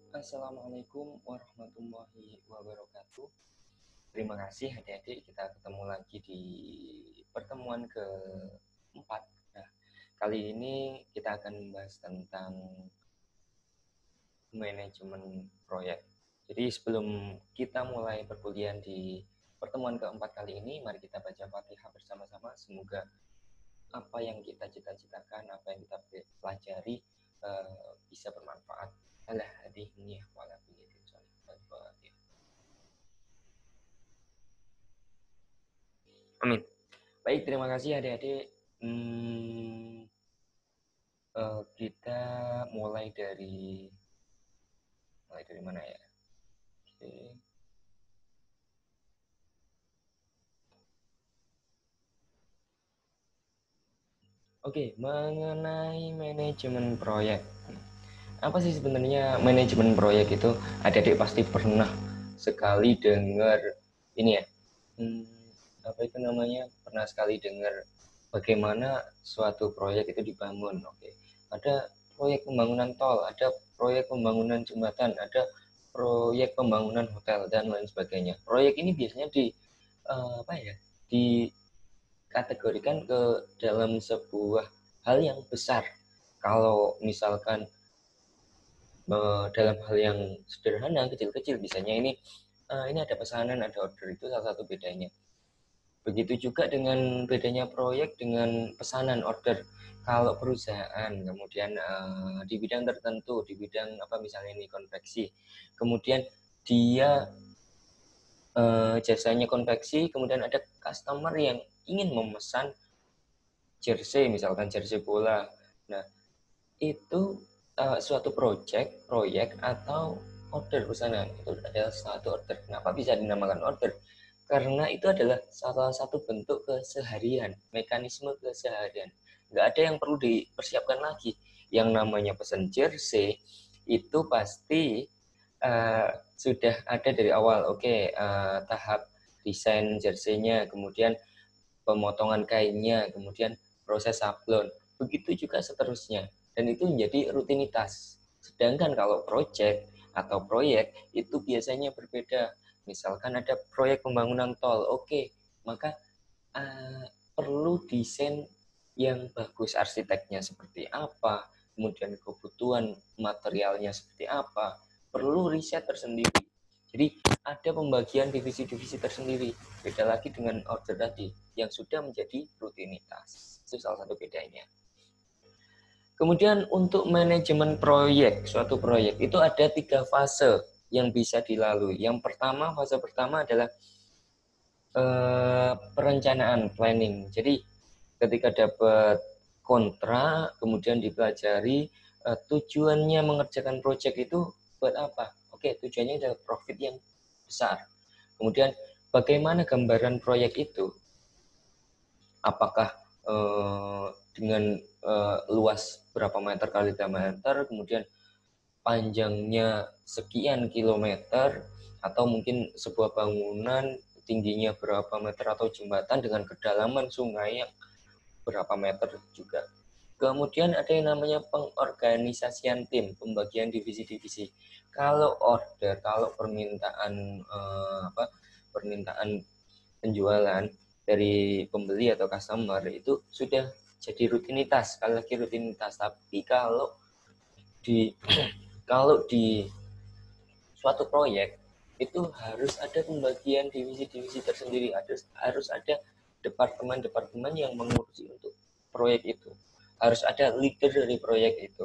Assalamualaikum warahmatullahi wabarakatuh. Terima kasih adik-adik, kita ketemu lagi di pertemuan keempat. Nah, kali ini kita akan membahas tentang manajemen proyek. Jadi sebelum kita mulai perkuliahan di pertemuan keempat kali ini, mari kita baca Fatihah bersama-sama. Semoga apa yang kita cita-citakan, apa yang kita pelajari bisa bermanfaat. Amin. Baik, terima kasih adik-adik. Kita mulai dari mana ya? Oke, mengenai manajemen proyek. Apa sih sebenarnya manajemen proyek itu? Adik-adik pasti pernah sekali dengar ini ya. Apa itu namanya? Pernah sekali dengar bagaimana suatu proyek itu dibangun. Oke. Ada proyek pembangunan tol, ada proyek pembangunan jembatan, ada proyek pembangunan hotel dan lain sebagainya. Proyek ini biasanya dikategorikan ke dalam sebuah hal yang besar. Kalau misalkan dalam hal yang sederhana, kecil-kecil, misalnya ini ada pesanan, ada order, itu salah satu bedanya. Begitu juga dengan bedanya proyek dengan pesanan order. Kalau perusahaan kemudian di bidang tertentu, di bidang apa misalnya ini konveksi, kemudian dia jasanya konveksi, kemudian ada customer yang ingin memesan jersey, misalkan jersey bola. Nah, itu suatu proyek atau order pesanan. Itu adalah suatu order. Kenapa bisa dinamakan order? Karena itu adalah salah satu bentuk keseharian, mekanisme keseharian. Nggak ada yang perlu dipersiapkan lagi. Yang namanya pesan jersey itu pasti sudah ada dari awal. Oke, tahap desain jersey-nya, kemudian pemotongan kainnya, kemudian proses sablon. Begitu juga seterusnya. Dan itu menjadi rutinitas. Sedangkan kalau atau proyek itu biasanya berbeda. Misalkan ada proyek pembangunan tol, oke, maka perlu desain yang bagus, arsiteknya seperti apa, kemudian kebutuhan materialnya seperti apa, perlu riset tersendiri. Jadi ada pembagian divisi-divisi tersendiri. Beda lagi dengan order tadi yang sudah menjadi rutinitas. Itu salah satu bedanya. Kemudian untuk manajemen proyek, suatu proyek itu ada 3 fase yang bisa dilalui. Yang pertama, fase pertama adalah perencanaan, planning. Jadi ketika dapat kontrak, kemudian dipelajari tujuannya mengerjakan proyek itu buat apa? Oke, tujuannya adalah profit yang besar. Kemudian bagaimana gambaran proyek itu? Apakah dengan luas berapa meter kali diameter, kemudian panjangnya sekian kilometer, atau mungkin sebuah bangunan tingginya berapa meter, atau jembatan dengan kedalaman sungai yang berapa meter juga. Kemudian ada yang namanya pengorganisasian tim, pembagian divisi-divisi. Kalau permintaan penjualan dari pembeli atau customer itu sudah jadi rutinitas, sekali lagi rutinitas. Tapi kalau di suatu proyek itu harus ada pembagian divisi-divisi tersendiri, harus ada departemen-departemen yang mengurusi untuk proyek itu, harus ada leader dari proyek itu.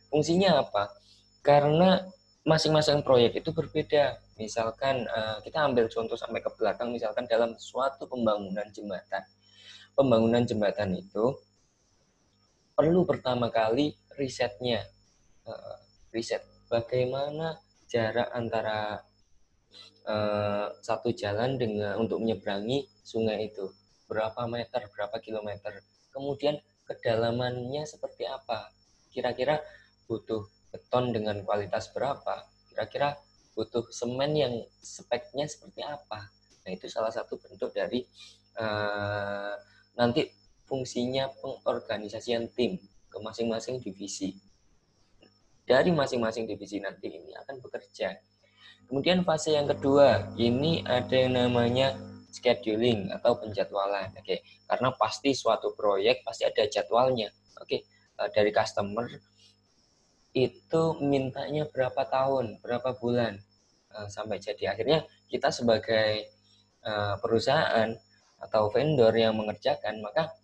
Fungsinya apa? Karena masing-masing proyek itu berbeda. Misalkan kita ambil contoh sampai ke belakang, misalkan dalam suatu pembangunan jembatan. Pembangunan jembatan itu perlu pertama kali risetnya, riset bagaimana jarak antara satu jalan untuk menyeberangi sungai itu, berapa meter, berapa kilometer, kemudian kedalamannya seperti apa, kira-kira butuh beton dengan kualitas berapa, kira-kira butuh semen yang speknya seperti apa. Nah, itu salah satu bentuk dari nanti fungsinya pengorganisasian tim ke masing-masing divisi. dari masing-masing divisi nanti ini akan bekerja. Kemudian fase yang kedua, ini ada yang namanya scheduling atau penjadwalan. Oke, karena pasti suatu proyek pasti ada jadwalnya. Oke, dari customer itu mintanya berapa tahun, berapa bulan sampai jadi. Akhirnya kita sebagai perusahaan atau vendor yang mengerjakan, maka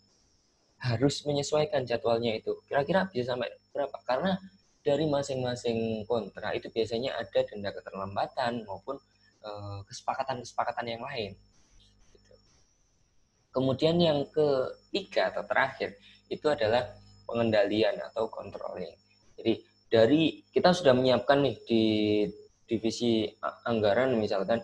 harus menyesuaikan jadwalnya itu. Kira-kira bisa sampai berapa? Karena dari masing-masing kontrak itu biasanya ada denda keterlambatan maupun kesepakatan-kesepakatan yang lain. Kemudian yang ketiga atau terakhir itu adalah pengendalian atau controlling. Jadi dari kita sudah menyiapkan nih di divisi anggaran misalkan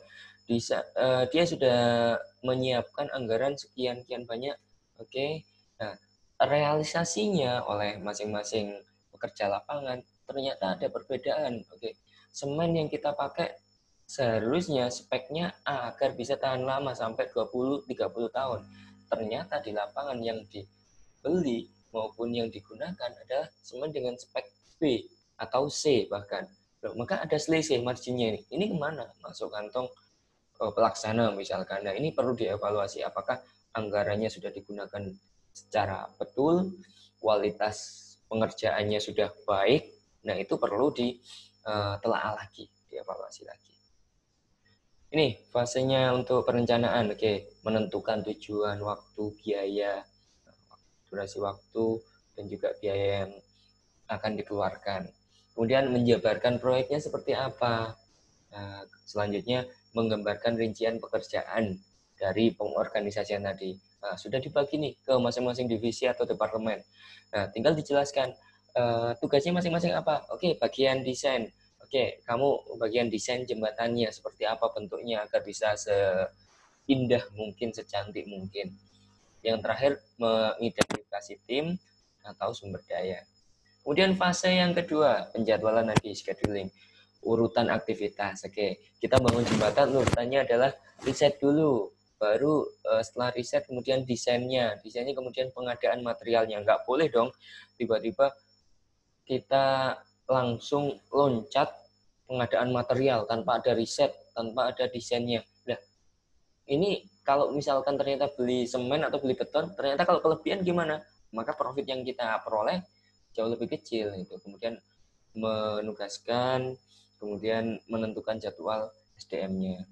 dia sudah menyiapkan anggaran sekian banyak. Oke. Nah, realisasinya oleh masing-masing pekerja lapangan ternyata ada perbedaan. Oke. Semen yang kita pakai seharusnya speknya A agar bisa tahan lama sampai 20-30 tahun. Ternyata di lapangan yang dibeli maupun yang digunakan adalah semen dengan spek B atau C bahkan. Maka ada selisih marginnya ini. Ini kemana? Masuk kantong pelaksana misalkan. Nah, ini perlu dievaluasi apakah anggarannya sudah digunakan secara betul, kualitas pengerjaannya sudah baik. Nah, itu perlu ditelaah lagi, dievaluasi lagi. Ini fasenya untuk perencanaan. Oke, menentukan tujuan, waktu, biaya, durasi waktu, dan juga biaya yang akan dikeluarkan. Kemudian menjabarkan proyeknya seperti apa. Nah, selanjutnya menggambarkan rincian pekerjaan dari pengorganisasian tadi. Nah, sudah dibagi nih ke masing-masing divisi atau departemen. Nah, tinggal dijelaskan tugasnya masing-masing apa. Oke, bagian desain. Oke, kamu bagian desain jembatannya seperti apa bentuknya agar bisa seindah mungkin, secantik mungkin. Yang terakhir, mengidentifikasi tim atau sumber daya. Kemudian fase yang kedua, penjadwalan nanti, scheduling. Urutan aktivitas. Oke, kita bangun jembatan, urutannya adalah riset dulu. Baru setelah riset kemudian desainnya. Desainnya kemudian pengadaan materialnya. Nggak boleh dong tiba-tiba kita langsung loncat pengadaan material tanpa ada riset, tanpa ada desainnya. Nah, ini kalau misalkan ternyata beli semen atau beli beton, ternyata kalau kelebihan gimana? Maka profit yang kita peroleh jauh lebih kecil itu. Kemudian menugaskan, kemudian menentukan jadwal SDM-nya.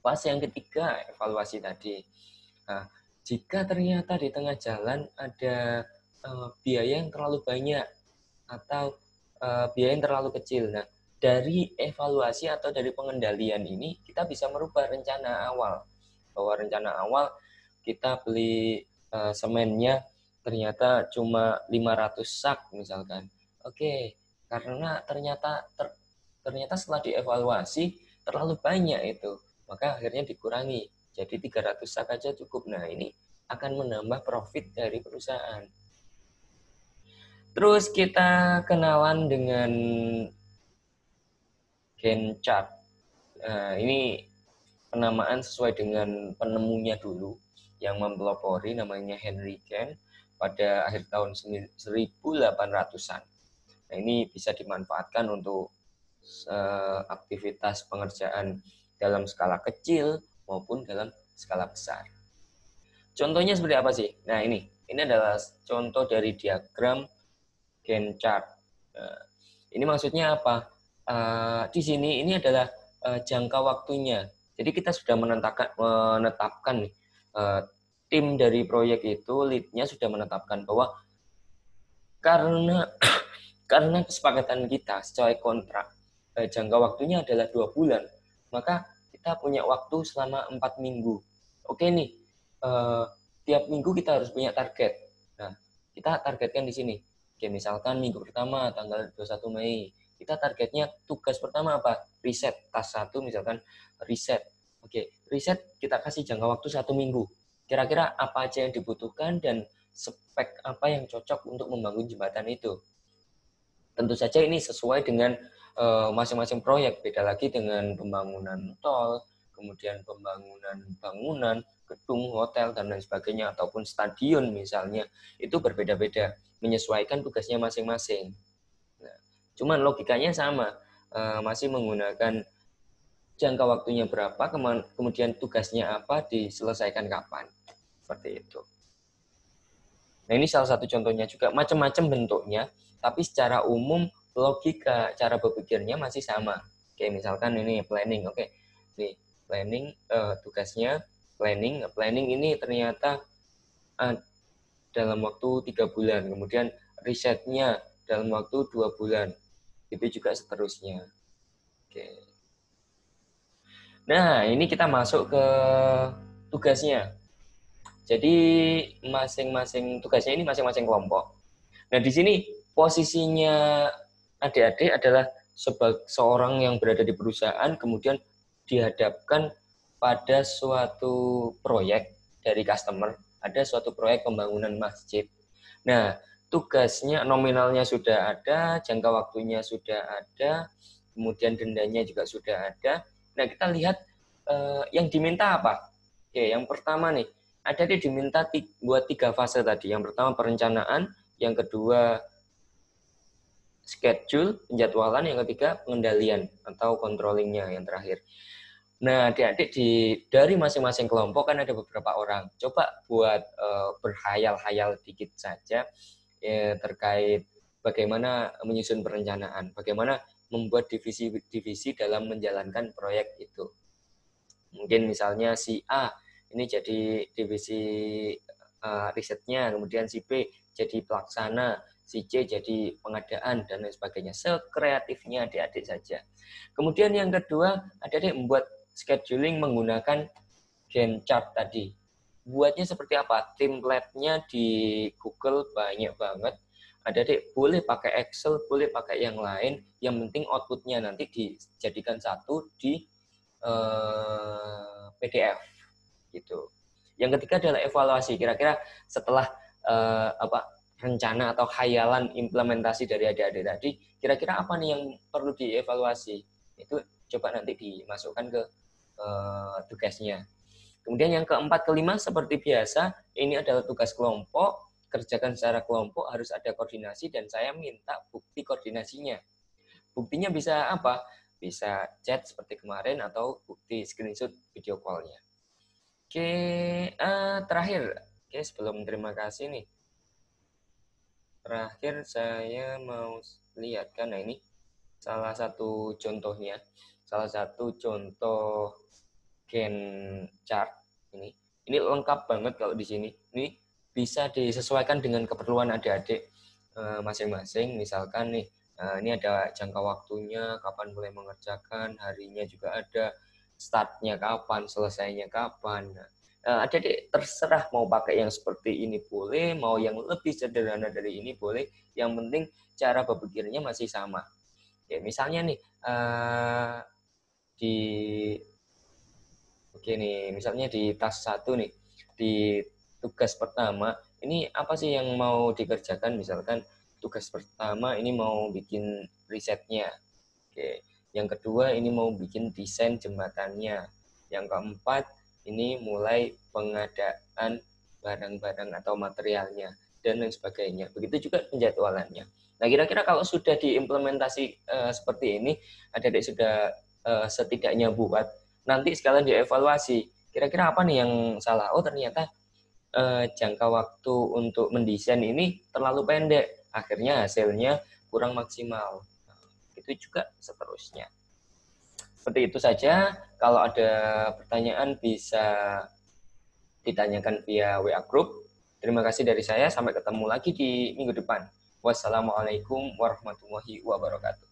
Fase yang ketiga, evaluasi tadi. Nah, jika ternyata di tengah jalan ada biaya yang terlalu banyak atau biaya yang terlalu kecil, nah dari evaluasi atau dari pengendalian ini kita bisa merubah rencana awal. Bahwa rencana awal kita beli semennya ternyata cuma 500 sak misalkan. Oke, karena ternyata setelah dievaluasi terlalu banyak itu, maka akhirnya dikurangi. Jadi 300 sak aja cukup. Nah, ini akan menambah profit dari perusahaan. Terus kita kenalan dengan Gantt chart. Ini penamaan sesuai dengan penemunya dulu yang mempelopori, namanya Henry Gantt pada akhir tahun 1800-an. Nah, ini bisa dimanfaatkan untuk aktivitas pengerjaan dalam skala kecil maupun dalam skala besar. Contohnya seperti apa sih? Nah, ini adalah contoh dari diagram Gantt chart. Ini maksudnya apa? Di sini ini adalah jangka waktunya. Jadi kita sudah menetapkan nih, tim dari proyek itu, lead-nya sudah menetapkan bahwa karena kesepakatan kita sesuai kontrak, jangka waktunya adalah 2 bulan, maka kita punya waktu selama 4 minggu. Oke nih, tiap minggu kita harus punya target. Nah, kita targetkan di sini. Oke, misalkan minggu pertama tanggal 21 Mei, kita targetnya tugas pertama apa? Riset, task 1 misalkan riset. Oke, riset kita kasih jangka waktu 1 minggu. Kira-kira apa aja yang dibutuhkan dan spek apa yang cocok untuk membangun jembatan itu. Tentu saja ini sesuai dengan masing-masing proyek. Beda lagi dengan pembangunan tol, kemudian pembangunan bangunan, gedung, hotel, dan lain sebagainya, ataupun stadion misalnya. Itu berbeda-beda, menyesuaikan tugasnya masing-masing. Nah, Cuman logikanya sama, masih menggunakan jangka waktunya berapa, kemudian tugasnya apa, diselesaikan kapan. Seperti itu. Nah, ini salah satu contohnya juga, macam-macam bentuknya, tapi secara umum logika cara berpikirnya masih sama. Oke, misalkan ini planning. Oke, nih planning, tugasnya planning. Planning ini ternyata dalam waktu 3 bulan, kemudian risetnya dalam waktu 2 bulan, itu juga seterusnya. Oke. Nah, ini kita masuk ke tugasnya. Jadi masing-masing tugasnya ini masing-masing kelompok. Nah, di sini posisinya adik-adik adalah sebagai seorang yang berada di perusahaan, kemudian dihadapkan pada suatu proyek dari customer, ada suatu proyek pembangunan masjid. Nah, tugasnya nominalnya sudah ada, jangka waktunya sudah ada, kemudian dendanya juga sudah ada. Nah, kita lihat yang diminta apa. Oke, yang pertama nih, ada dia diminta buat 3 fase tadi. Yang pertama perencanaan, yang kedua schedule, penjadwalan, yang ketiga pengendalian atau controllingnya yang terakhir. Nah, adik-adik dari masing-masing kelompok kan ada beberapa orang. Coba buat berhayal-hayal dikit saja terkait bagaimana menyusun perencanaan, bagaimana membuat divisi-divisi dalam menjalankan proyek itu. Mungkin misalnya si A ini jadi divisi risetnya, kemudian si B jadi pelaksana, si C jadi pengadaan, dan lain sebagainya. Sekreatifnya adik-adik saja. Kemudian yang kedua, adik-adik membuat scheduling menggunakan Gantt chart tadi. Buatnya seperti apa? Template-nya di Google banyak banget. Adik-adik boleh pakai Excel, boleh pakai yang lain. Yang penting output-nya nanti dijadikan satu di PDF gitu. Yang ketiga adalah evaluasi. Kira-kira setelah rencana atau khayalan implementasi dari adik-adik tadi, kira-kira apa nih yang perlu dievaluasi? Itu coba nanti dimasukkan ke tugasnya. Kemudian yang keempat, kelima seperti biasa, ini adalah tugas kelompok, kerjakan secara kelompok, harus ada koordinasi, dan saya minta bukti koordinasinya. Buktinya bisa apa? Bisa chat seperti kemarin atau bukti screenshot video call-nya. Oke, terakhir, oke, sebelum terima kasih nih, terakhir saya mau lihatkan, nah ini salah satu contohnya, salah satu contoh Gantt chart ini lengkap banget kalau di sini. Ini bisa disesuaikan dengan keperluan adik-adik masing-masing. Misalkan nih, ini ada jangka waktunya, kapan mulai mengerjakan, harinya juga ada, startnya kapan, selesainya kapan. Adik-adik terserah mau pakai yang seperti ini boleh, mau yang lebih sederhana dari ini boleh. Yang penting cara berpikirnya masih sama. Ya, misalnya nih misalnya di task 1 nih, di tugas pertama, ini apa sih yang mau dikerjakan? Misalkan tugas pertama ini mau bikin risetnya. Oke. Yang kedua ini mau bikin desain jembatannya. Yang keempat ini mulai pengadaan barang-barang atau materialnya dan lain sebagainya. Begitu juga penjadwalannya. Nah, kira-kira kalau sudah diimplementasi seperti ini, adik-adik sudah setidaknya buat, nanti sekalian dievaluasi. Kira-kira apa nih yang salah? Oh, ternyata jangka waktu untuk mendesain ini terlalu pendek. Akhirnya hasilnya kurang maksimal. Itu juga seterusnya. Seperti itu saja. Kalau ada pertanyaan bisa ditanyakan via WA Group. Terima kasih dari saya. Sampai ketemu lagi di minggu depan. Wassalamualaikum warahmatullahi wabarakatuh.